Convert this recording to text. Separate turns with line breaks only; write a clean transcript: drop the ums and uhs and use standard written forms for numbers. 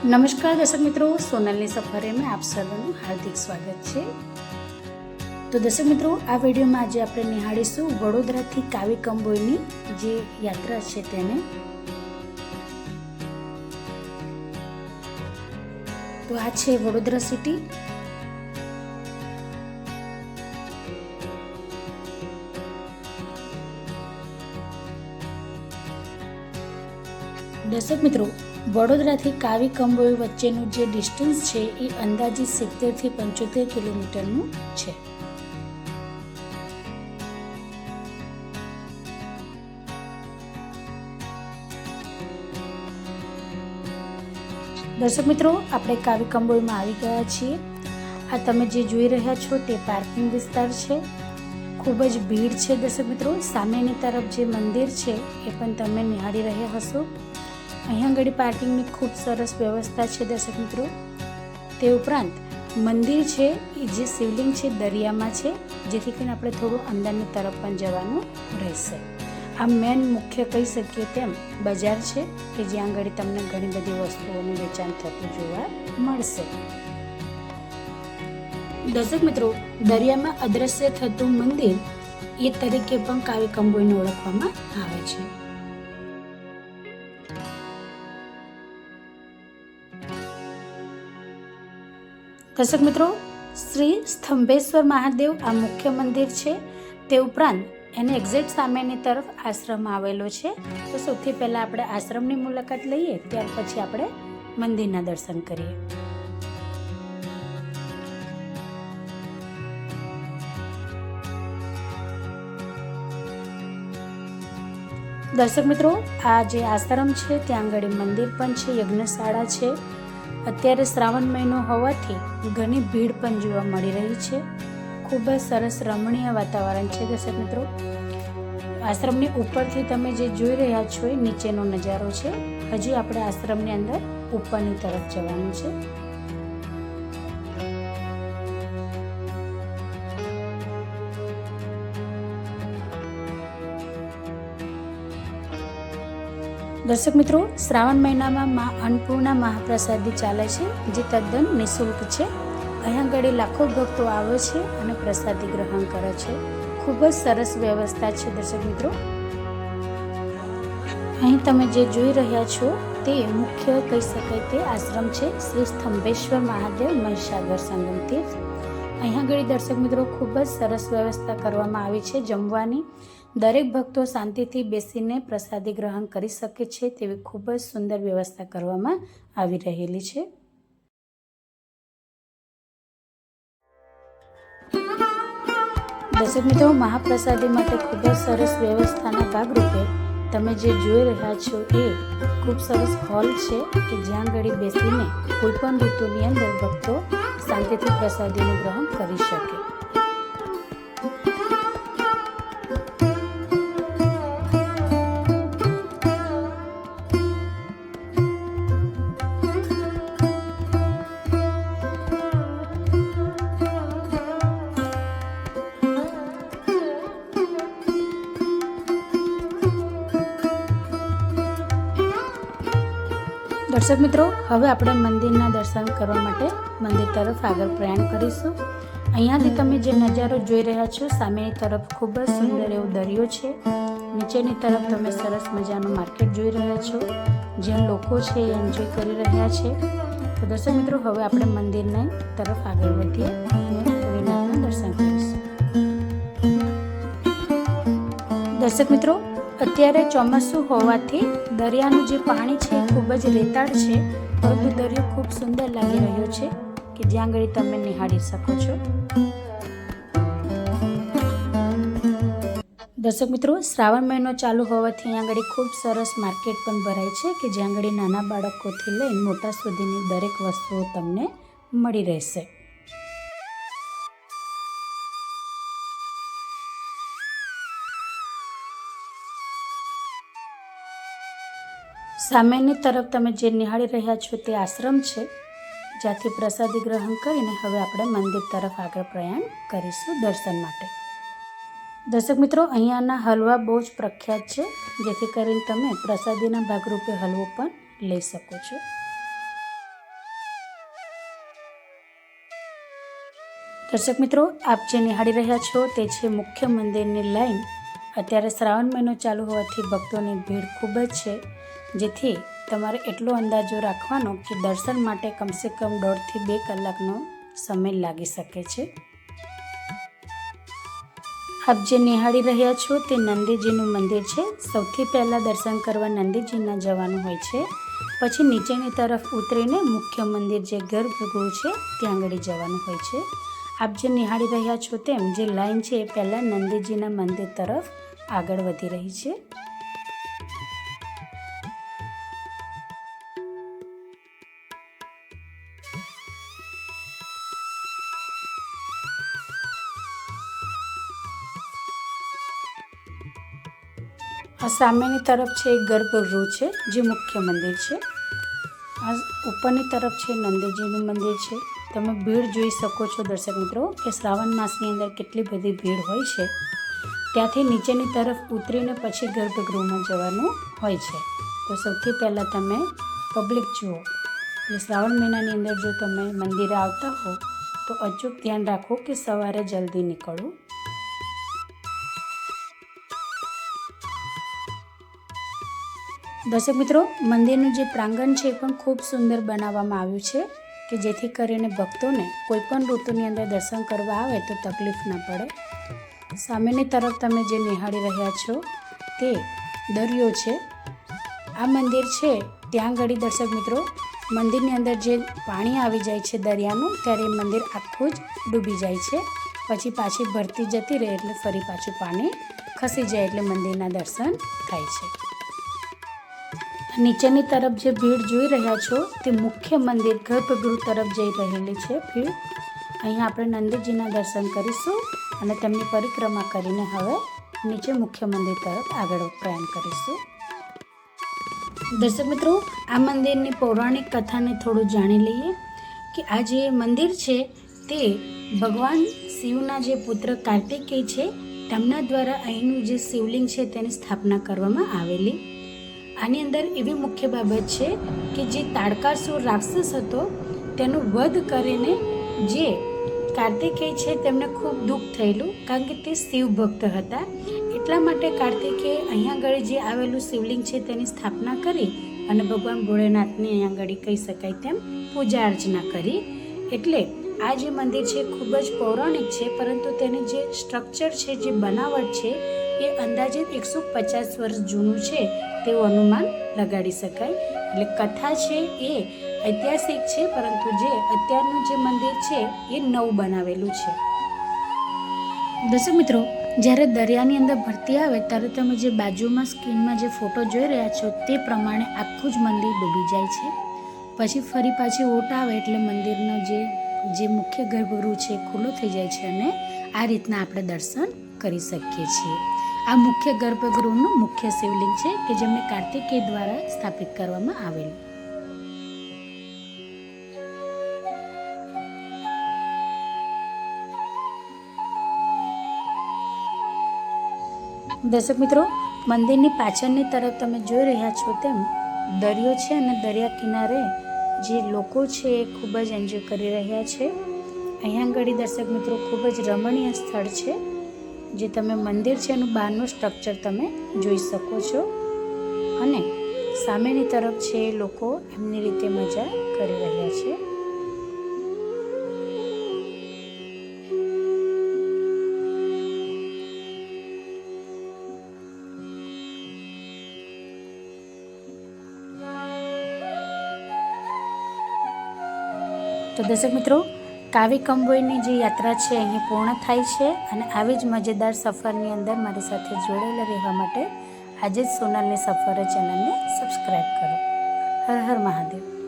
नमस्कार दर्शक मित्रों, सोनलनी सफरे में आप सर्वનું हार्दिक स्वागत છે। તો દર્શક મિત્રો, આ વિડીયોમાં આજે આપણે નિહાળીશું વડોદરાથી કાવી કંબોઈની જે યાત્રા છે તેને। તો આ છે વડોદરા સિટી। દર્શક મિત્રો, વડોદરાથી કાવી કંબોઈ વચ્ચેનું જે ડિસ્ટન્સ છે એ અંદાજિત 70 થી 75 કિલોમીટરનું છે। દર્શક મિત્રો, આપણે કાવી કંબોઈમાં આવી ગયા છીએ। આ તમે જે જોઈ રહ્યા છો તે પાર્કિંગ વિસ્તાર છે। ખૂબ જ ભીડ છે દર્શક મિત્રો। સામેની તરફ જે મંદિર છે એ પણ તમે નિહાળી રહ્યા હશો। અહીંયા આગળ પાર્કિંગની ખૂબ સરસ વ્યવસ્થા છે દર્શક મિત્રો। તે ઉપરાંત મંદિર છે એ જે શિવલિંગ છે દરિયામાં છે, જેથી કરીને આપણે થોડું અંદરની તરફ પણ જવાનું રહેશે। આ મેન મુખ્ય કહી શકીએ તેમ બજાર છે કે જ્યાં આગળ તમને ઘણી બધી વસ્તુઓનું વેચાણ થતું જોવા મળશે। દર્શક મિત્રો, દરિયામાં અદ્રશ્ય થતું મંદિર એ તરીકે પણ કાવી કંબોઈને ઓળખવામાં આવે છે। દર્શક મિત્રો, શ્રી સ્તંભેશ્વર મહાદેવ આ મુખ્ય મંદિર છે। તે ઉપરાંત એને એક્ઝેક્ટ સામેની તરફ આશ્રમ આવેલો છે। તો સૌથી પહેલા આપણે આશ્રમની મુલાકાત લઈએ, ત્યાર પછી આપણે મંદિરના દર્શન કરીએ। દર્શક મિત્રો, આ જે આશ્રમ છે ત્યાં આગળ મંદિર પણ છે, યજ્ઞશાળા છે। અત્યારે શ્રાવણ મહિનો હોવાથી ઘણી ભીડ પણ જોવા મળી રહી છે। ખૂબ જ સરસ રમણીય વાતાવરણ છે દર્શક મિત્રો। આશ્રમની ઉપરથી તમે જે જોઈ રહ્યા છો એ નીચેનો નજારો છે। હજી આપણે આશ્રમની અંદર ઉપરની તરફ જવાનું છે। દર્શક મિત્રો, શ્રાવણ મહિનામાં મા અન્નપૂર્ણા મહાપ્રસાદી ચાલે છે, જે તદ્દન નિઃશુલ્ક છે। અહીંયા આગળ લાખો ભક્તો આવે છે અને પ્રસાદી ગ્રહણ કરે છે। ખૂબ જ સરસ વ્યવસ્થા છે દર્શક મિત્રો। અહીં તમે જે જોઈ રહ્યા છો તે મુખ્ય કહી શકાય તે આશ્રમ છે શ્રી સ્તંભેશ્વર મહાદેવ મહીસાગર સંગમ તીર્થ। અહીંયા આગળ દર્શક મિત્રો ખૂબ જ સરસ વ્યવસ્થા કરવામાં આવી છે જમવાની। દરેક ભક્તો શાંતિથી બેસીને પ્રસાદી ગ્રહણ કરી શકે છે તેવી ખૂબ જ સુંદર વ્યવસ્થા કરવામાં આવી રહેલી છે। દર્શક મિત્રો, મહાપ્રસાદી માટે ખૂબ જ સરસ વ્યવસ્થાના ભાગરૂપે તમે જે જોઈ રહ્યા છો એ ખૂબ સરસ હોલ છે કે જ્યાં આગળ બેસીને કોઈ પણ ઋતુની અંદર ભક્તો શાંતિથી પ્રસાદીનું ગ્રહણ કરી શકે। દર્શક મિત્રો, હવે આપણે મંદિરના દર્શન કરવા માટે મંદિર તરફ આગળ પ્રયાણ કરીશું। અહીંયાથી તમે જે નજારો જોઈ રહ્યા છો, સામેની તરફ ખૂબ જ સુંદર એવો દરિયો છે। નીચેની તરફ તમે સરસ મજાનું માર્કેટ જોઈ રહ્યા છો, જ્યાં લોકો છે એ એન્જોય કરી રહ્યા છે। તો દર્શક મિત્રો, હવે આપણે મંદિરની તરફ આગળ વધીએ અને ભોળેનાથના દર્શન કરીશું। દર્શક મિત્રો, અત્યારે ચોમાસું હોવાથી દરિયાનું જે પાણી છે એ ખૂબ જ રેતાળ છે, પરંતુ દરિયો ખૂબ સુંદર લાગી રહ્યો છે કે જ્યાં આગળ તમે નિહાળી શકો છો। દર્શક મિત્રો, શ્રાવણ મહિનો ચાલુ હોવાથી અહીંયા આગળ ખૂબ સરસ માર્કેટ પણ ભરાય છે કે જ્યાં આગળ નાના બાળકોથી લઈને મોટા સુધીની દરેક વસ્તુઓ તમને મળી રહેશે। સામેની તરફ તમે જે નિહાળી રહ્યા છો તે આશ્રમ છે, જ્યાંથી પ્રસાદી ગ્રહણ કરીને હવે આપણે મંદિર તરફ આગળ પ્રયાણ કરીશું દર્શન માટે। દર્શક મિત્રો, અહીંયાના હલવા બહુ જ પ્રખ્યાત છે, જેથી કરીને તમે પ્રસાદીના ભાગરૂપે હલવો પણ લઈ શકો છો। દર્શક મિત્રો, આપ જે નિહાળી રહ્યા છો તે છે મુખ્ય મંદિરની લાઈન. અત્યારે શ્રાવણ મહિનો ચાલુ હોવાથી ભક્તોની ભીડ ખૂબ જ છે, જેથી તમારે એટલો અંદાજો રાખવાનો કે દર્શન માટે કમસે કમ 1.5 થી 2 કલાકનો સમય લાગી શકે છે. આપ જે નિહાળી રહ્યા છો તે નંદીજીનું મંદિર છે. સૌથી પહેલાં દર્શન કરવા નંદીજીના જવાનું હોય છે, પછી નીચેની તરફ ઉતરીને મુખ્ય મંદિર જે ગર્ભગૃહ છે ત્યાં આગળ જવાનું હોય છે. આપ જે નિહાળી રહ્યા છો તેમ જે લાઈન છે એ પહેલાં નંદીજીના મંદિર તરફ આગળ વધી રહી છે. આ સામેની તરફ છે એક ગર્ભગૃહ છે જે મુખ્ય મંદિર છે. આ ઉપરની તરફ છે નંદીજીનું મંદિર છે. તમે ભીડ જોઈ શકો છો દર્શક મિત્રો કે શ્રાવણ માસની અંદર કેટલી બધી ભીડ હોય છે. ત્યાંથી નીચેની તરફ ઉતરીને પછી ગર્ભગૃહમાં જવાનું હોય છે. તો સૌથી પહેલાં તમે પબ્લિક જુઓ. એટલે શ્રાવણ મહિનાની અંદર જો તમે મંદિરે આવતા હો તો અચૂક ધ્યાન રાખો કે સવારે જલ્દી નીકળવું. દર્શક મિત્રો, મંદિરનું જે પ્રાંગણ છે એ પણ ખૂબ સુંદર બનાવવામાં આવ્યું છે કે જેથી કરીને ભક્તોને કોઈ પણ ઋતુની અંદર દર્શન કરવા આવે તો તકલીફ ના પડે. સામેની તરફ તમે જે નિહાળી રહ્યા છો તે દરિયો છે. આ મંદિર છે ત્યાં આગળ દર્શક મિત્રો મંદિરની અંદર જે પાણી આવી જાય છે દરિયાનું, ત્યારે મંદિર આખું જ ડૂબી જાય છે. પછી પાછી ભરતી જતી રહે એટલે ફરી પાછું પાણી ખસી જાય એટલે મંદિરના દર્શન થાય છે. નીચેની તરફ જે ભીડ જોઈ રહ્યા છો તે મુખ્ય મંદિર ગર્ભગૃહ તરફ જઈ રહેલી છે ભીડ. અહીંયા આપણે નંદીજીના દર્શન કરીશું અને તેમની પરિક્રમા કરીને હવે નીચે મુખ્ય મંદિર તરફ આગળ પ્રયાણ કરીશું. દર્શક મિત્રો, આ મંદિરની પૌરાણિક કથાને થોડું જાણી લઈએ કે આ જે મંદિર છે તે ભગવાન શિવના જે પુત્ર કાર્તિકેય છે તેમના દ્વારા અહીંનું જે શિવલિંગ છે તેની સ્થાપના કરવામાં આવેલી. આની અંદર એવી મુખ્ય બાબત છે કે જે તાડકાસુર રાક્ષસ હતો તેનો વધ કરીને જે કાર્તિકેય છે તેમને ખૂબ દુઃખ થયેલું, કારણ કે તે શિવ ભક્ત હતા. એટલા માટે કાર્તિકેય અહીંયા આગળ જે આવેલું શિવલિંગ છે તેની સ્થાપના કરી અને ભગવાન ભોળેનાથની અહીંયા આગળ કહી શકાય તેમ પૂજા અર્ચના કરી. એટલે આ જે મંદિર છે ખૂબ જ પૌરાણિક છે, પરંતુ તેની જે સ્ટ્રક્ચર છે, જે બનાવટ છે એ અંદાજિત 150 વર્ષ જૂનું છે તેવું અનુમાન લગાડી શકાય. એટલે કથા છે એ ઐતિહાસિક છે, પરંતુ જે અત્યારનું જે મંદિર છે એ નવું બનાવેલું છે. દર્શક મિત્રો, જ્યારે દરિયાની અંદર ભરતી આવે ત્યારે તમે જે બાજુમાં સ્ક્રીનમાં જે ફોટો જોઈ રહ્યા છો તે પ્રમાણે આખું જ મંદિર ડૂબી જાય છે. પછી ફરી પાછી ઓટ આવે એટલે મંદિરનો જે મુખ્ય ગર્ભગૃહ છે ખુલ્લો થઈ જાય છે અને આ રીતના આપણે દર્શન કરી શકીએ છીએ. આ મુખ્ય ગર્ભગૃહનું મુખ્ય શિવલિંગ છે કે જેમને કાર્તિકેય દ્વારા સ્થાપિત કરવામાં આવેલું. દર્શક મિત્રો, મંદિરની પાછળની તરફ તમે જોઈ રહ્યા છો તેમ દરિયો છે અને દરિયા કિનારે જે લોકો છે એ ખૂબ જ એન્જોય કરી રહ્યા છે. અહીંયા આગળ દર્શક મિત્રો ખૂબ જ રમણીય સ્થળ છે. જે તમે મંદિર છે એનું બહારનું સ્ટ્રક્ચર તમે જોઈ શકો છો અને સામેની તરફ છે લોકો એમની રીતે મજા કરી રહ્યા છે. તો દર્શક મિત્રો, કાવી કંબોઈની જે યાત્રા છે અહીં પૂર્ણ થાય છે અને આવી જ મજેદાર સફરની અંદર મારી સાથે જોડાયેલા રહેવા માટે આજે જ સોનલની સફર ચેનલને સબસ્ક્રાઈબ કરો. હર હર મહાદેવ.